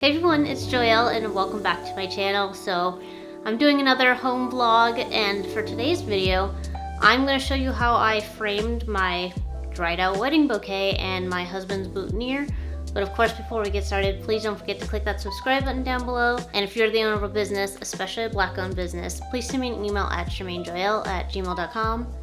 Hey everyone, it's Joyel and welcome back to my channel. So I'm doing another home vlog, and for today's video I'm going to show you how I framed my dried out wedding bouquet and my husband's boutonniere. But of course, before we get started, please don't forget to click that subscribe button down below. And if you're the owner of a business, especially a black owned business, please send me an email at SharmaineJoyel@gmail.com.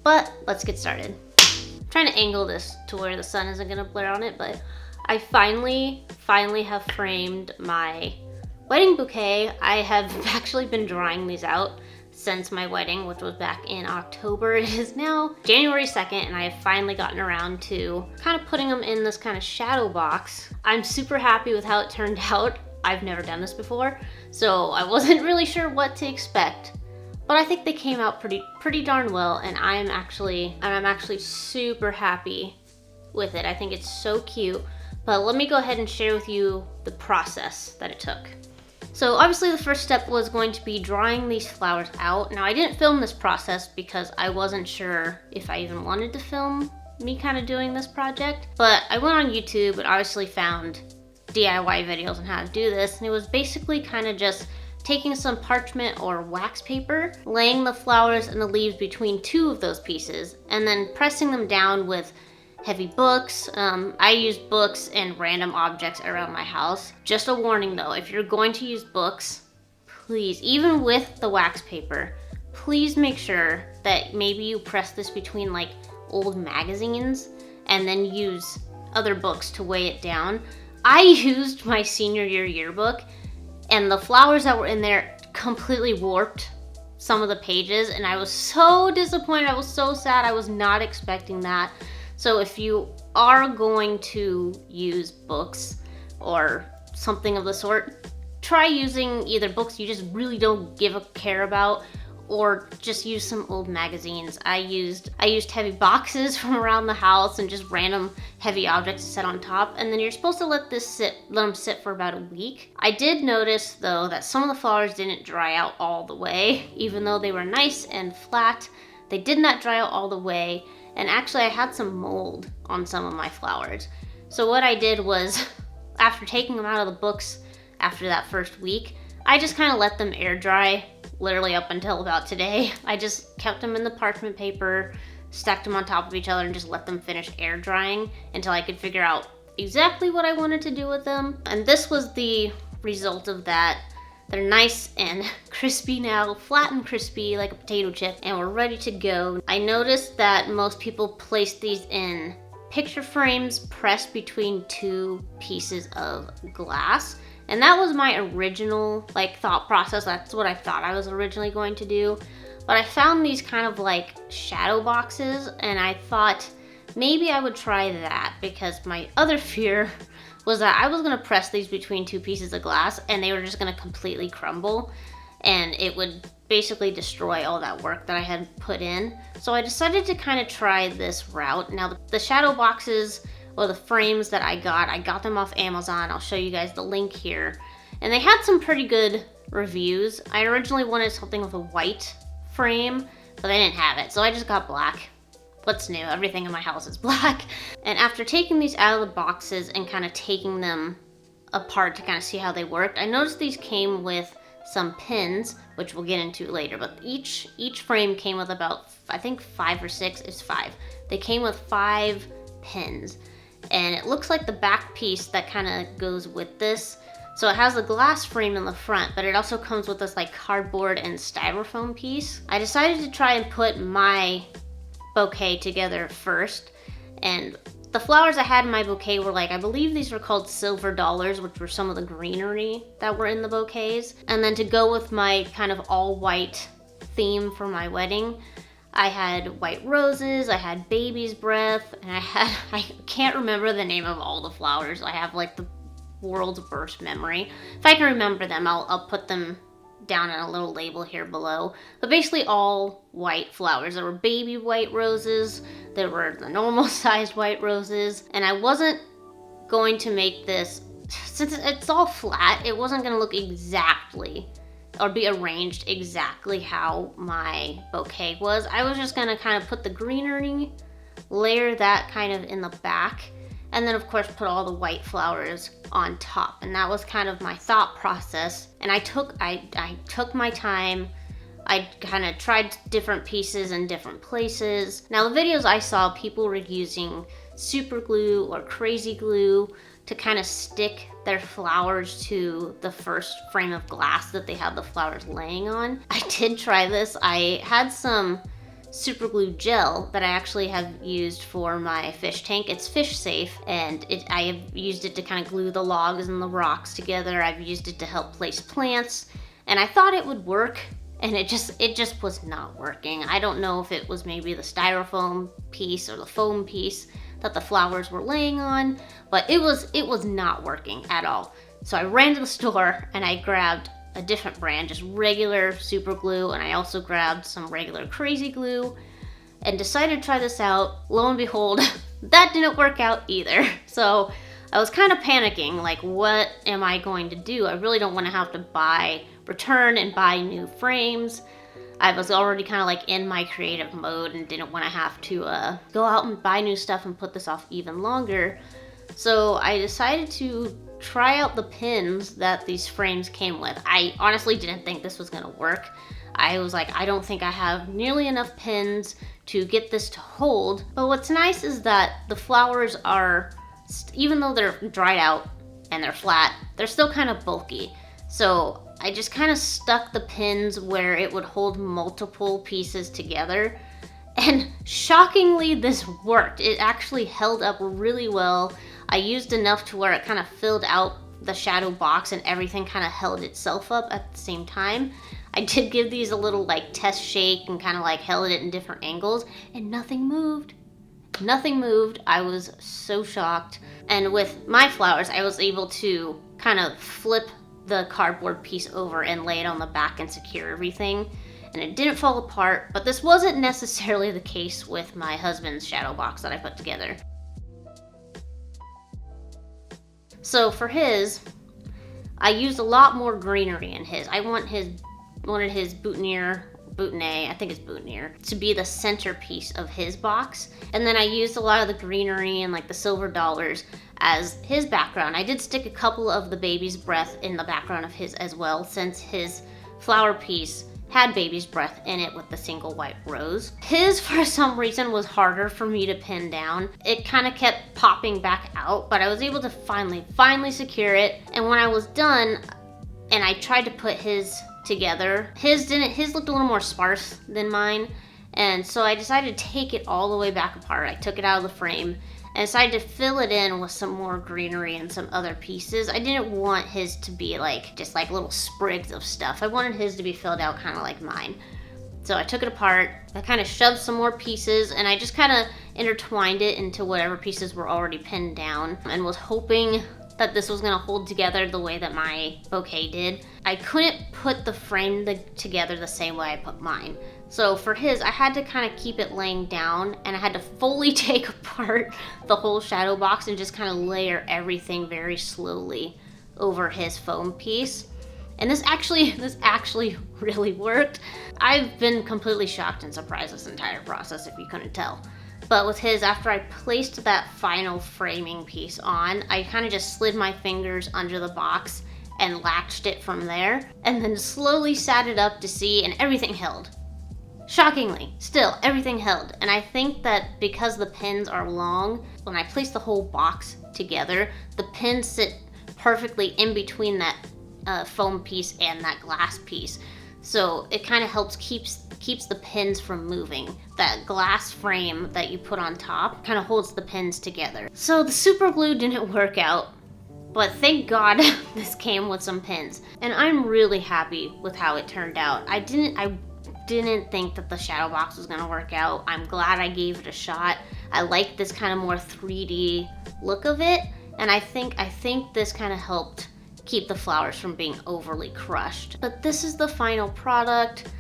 But let's get started. I'm trying to angle this to where the sun isn't going to blare on it, but I finally have framed my wedding bouquet. I have actually been drying these out since my wedding, which was back in October. It is now January 2nd, and I have finally gotten around to kind of putting them in this kind of shadow box. I'm super happy with how it turned out. I've never done this before, so I wasn't really sure what to expect. But I think they came out pretty darn well, and I'm actually super happy with it. I think it's so cute. But let me go ahead and share with you the process that it took. So obviously the first step was going to be drying these flowers out. Now I didn't film this process because I wasn't sure if I even wanted to film me kind of doing this project. But I went on YouTube and obviously found DIY videos on how to do this. And it was basically kind of just taking some parchment or wax paper, laying the flowers and the leaves between two of those pieces, and then pressing them down with heavy books. I use books and random objects around my house. Just a warning though, if you're going to use books, please, even with the wax paper, please make sure that maybe you press this between like old magazines and then use other books to weigh it down. I used my senior year yearbook, and the flowers that were in there completely warped some of the pages, and I was so disappointed. I was so sad. I was not expecting that. So if you are going to use books or something of the sort, try using either books you just really don't give a care about, or just use some old magazines. I used heavy boxes from around the house and just random heavy objects to set on top, and then you're supposed to let them sit for about a week. I did notice though that some of the flowers didn't dry out all the way. Even though they were nice and flat, they did not dry out all the way. And actually I had some mold on some of my flowers. So what I did was, after taking them out of the books after that first week, I just kind of let them air dry, literally up until about today. I just kept them in the parchment paper, stacked them on top of each other, and just let them finish air drying until I could figure out exactly what I wanted to do with them. And this was the result of that. They're nice and crispy now, flat and crispy like a potato chip, and we're ready to go. I noticed that most people place these in picture frames pressed between two pieces of glass. And that was my original thought process. That's what I thought I was originally going to do. But I found these kind of like shadow boxes, and I thought maybe I would try that, because my other fear was that I was gonna press these between two pieces of glass and they were just gonna completely crumble, and it would basically destroy all that work that I had put in. So I decided to kind of try this route. Now the shadow boxes, or the frames that I got them off Amazon. I'll show you guys the link here. And they had some pretty good reviews. I originally wanted something with a white frame, but they didn't have it, so I just got black. What's new? Everything in my house is black. And after taking these out of the boxes and kind of taking them apart to kind of see how they worked, I noticed these came with some pins, which we'll get into later, but each frame came with about, I think 5 or 6, it's 5. They came with 5 pins, and it looks like the back piece that kind of goes with this. So it has the glass frame in the front, but it also comes with this like cardboard and styrofoam piece. I decided to try and put my bouquet together first, and the flowers I had in my bouquet were I believe these were called silver dollars, which were some of the greenery that were in the bouquets. And then to go with my kind of all white theme for my wedding, I had white roses, I had baby's breath, and I can't remember the name of all the flowers. I have like the world's worst memory. If I can remember them, I'll put them down in a little label here below. But basically all white flowers. There were baby white roses, there were the normal sized white roses, and I wasn't going to make this, since it's all flat, it wasn't going to look exactly or be arranged exactly how my bouquet was. I was just going to kind of put the greenery, layer that kind of in the back, and then of course put all the white flowers on top. And that was kind of my thought process. And I took my time. I kind of tried different pieces in different places. Now the videos I saw, people were using super glue or crazy glue to kind of stick their flowers to the first frame of glass that they had the flowers laying on. I did try this. I had some super glue gel that I actually have used for my fish tank. It's fish safe, and I have used it to kind of glue the logs and the rocks together. I've used it to help place plants, and I thought it would work, and it just was not working. I don't know if it was maybe the styrofoam piece or the foam piece that the flowers were laying on, but it was not working at all. So I ran to the store and I grabbed a different brand, just regular super glue, and I also grabbed some regular crazy glue and decided to try this out. Lo and behold, that didn't work out either. So I was kind of panicking, like, what am I going to do? I really don't want to have to return and buy new frames. I was already kind of like in my creative mode and didn't want to have to go out and buy new stuff and put this off even longer. So I decided to try out the pins that these frames came with. I honestly didn't think this was gonna work. I was like, I don't think I have nearly enough pins to get this to hold. But what's nice is that the flowers are, even though they're dried out and they're flat, they're still kind of bulky. So I just kind of stuck the pins where it would hold multiple pieces together. And shockingly, this worked. It actually held up really well. I used enough to where it kind of filled out the shadow box and everything kind of held itself up at the same time. I did give these a little like test shake and kind of like held it in different angles, and nothing moved. Nothing moved. I was so shocked. And with my flowers, I was able to kind of flip the cardboard piece over and lay it on the back and secure everything, and it didn't fall apart. But this wasn't necessarily the case with my husband's shadow box that I put together. So for his, I used a lot more greenery in his. I wanted his Boutonniere, I think it's Boutonniere, to be the centerpiece of his box. And then I used a lot of the greenery and like the silver dollars as his background. I did stick a couple of the baby's breath in the background of his as well, since his flower piece had baby's breath in it with the single white rose. His, for some reason, was harder for me to pin down. It kind of kept popping back out, but I was able to finally secure it. And when I was done and I tried to put his together, his looked a little more sparse than mine. And so I decided to take it all the way back apart. I took it out of the frame and decided to fill it in with some more greenery and some other pieces. I didn't want his to be like just like little sprigs of stuff. I wanted his to be filled out kind of like mine. So I took it apart, I kind of shoved some more pieces, and I just kind of intertwined it into whatever pieces were already pinned down, and was hoping that this was gonna hold together the way that my bouquet did. I couldn't put the frame together the same way I put mine. So for his, I had to kind of keep it laying down, and I had to fully take apart the whole shadow box and just kind of layer everything very slowly over his foam piece. And this actually really worked. I've been completely shocked and surprised this entire process, if you couldn't tell. But with his, after I placed that final framing piece on, I kind of just slid my fingers under the box and latched it from there, and then slowly sat it up to see, and everything held. Shockingly, still, everything held. And I think that because the pins are long, when I place the whole box together, the pins sit perfectly in between that foam piece and that glass piece. So it kind of helps keeps the pins from moving. That glass frame that you put on top kind of holds the pins together. So the super glue didn't work out, but thank God this came with some pins. And I'm really happy with how it turned out. I didn't think that the shadow box was gonna work out. I'm glad I gave it a shot. I like this kind of more 3D look of it, and I think this kind of helped keep the flowers from being overly crushed. But this is the final product.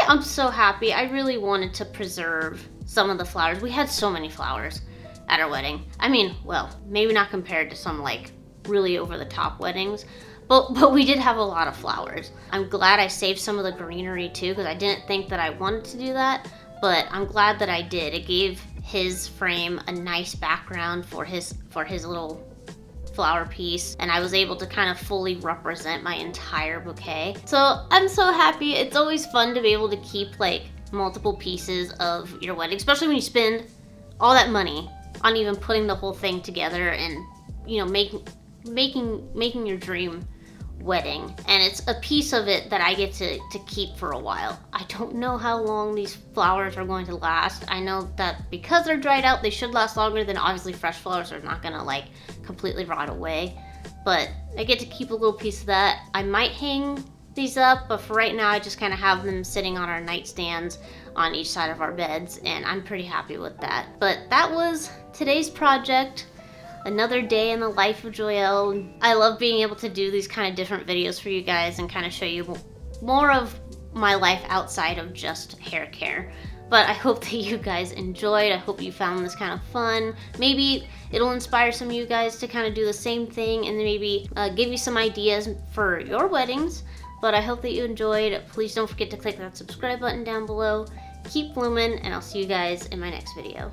I'm so happy. I really wanted to preserve some of the flowers. We had so many flowers at our wedding. I mean, well, maybe not compared to some like really over the top weddings, but we did have a lot of flowers. I'm glad I saved some of the greenery too, because I didn't think that I wanted to do that, but I'm glad that I did. It gave his frame a nice background for his little flower piece, and I was able to kind of fully represent my entire bouquet. So I'm so happy. It's always fun to be able to keep like multiple pieces of your wedding, especially when you spend all that money on even putting the whole thing together and, you know, making your dream wedding. And it's a piece of it that I get to keep for a while. I don't know how long these flowers are going to last. I know that because they're dried out, they should last longer than obviously fresh flowers are not gonna like completely rot away. But I get to keep a little piece of that. I might hang these up, but for right now I just kind of have them sitting on our nightstands on each side of our beds, and I'm pretty happy with that. But that was today's project. Another day in the life of Joyel. I love being able to do these kind of different videos for you guys and kind of show you more of my life outside of just hair care. But I hope that you guys enjoyed. I hope you found this kind of fun. Maybe it'll inspire some of you guys to kind of do the same thing and maybe give you some ideas for your weddings. But I hope that you enjoyed. Please don't forget to click that subscribe button down below. Keep blooming, and I'll see you guys in my next video.